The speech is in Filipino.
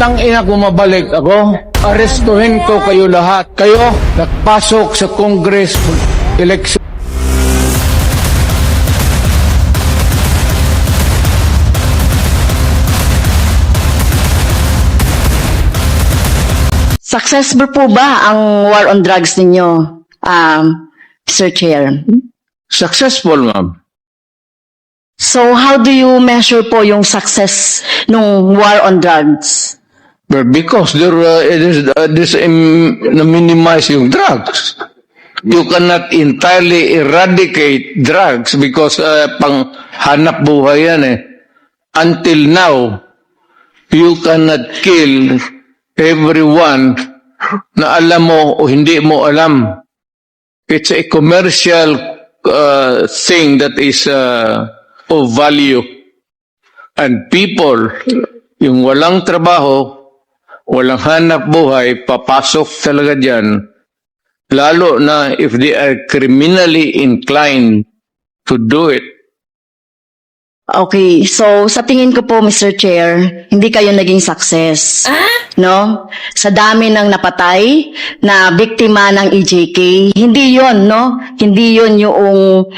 putang ina kung mabalik ako, arestuhin ko kayo lahat. Kayo, nagpasok sa Congress election. Successful po ba ang war on drugs ninyo, Mr. Chair? Successful, ma'am. So how do you measure po yung success ng war on drugs? But because there is minimize yung drugs. You cannot entirely eradicate drugs because pang hanap buhay yan eh. Until now, you cannot kill everyone na alam mo o hindi mo alam. It's a commercial thing that is of value. And people, yung walang trabaho, walang hanap buhay, papasok talaga dyan. Lalo na if they are criminally inclined to do it. Okay, so sa tingin ko po, Mr. Chair, hindi kayo naging success. No? Sa dami ng napatay na biktima ng EJK, hindi yon, no? Hindi yon yung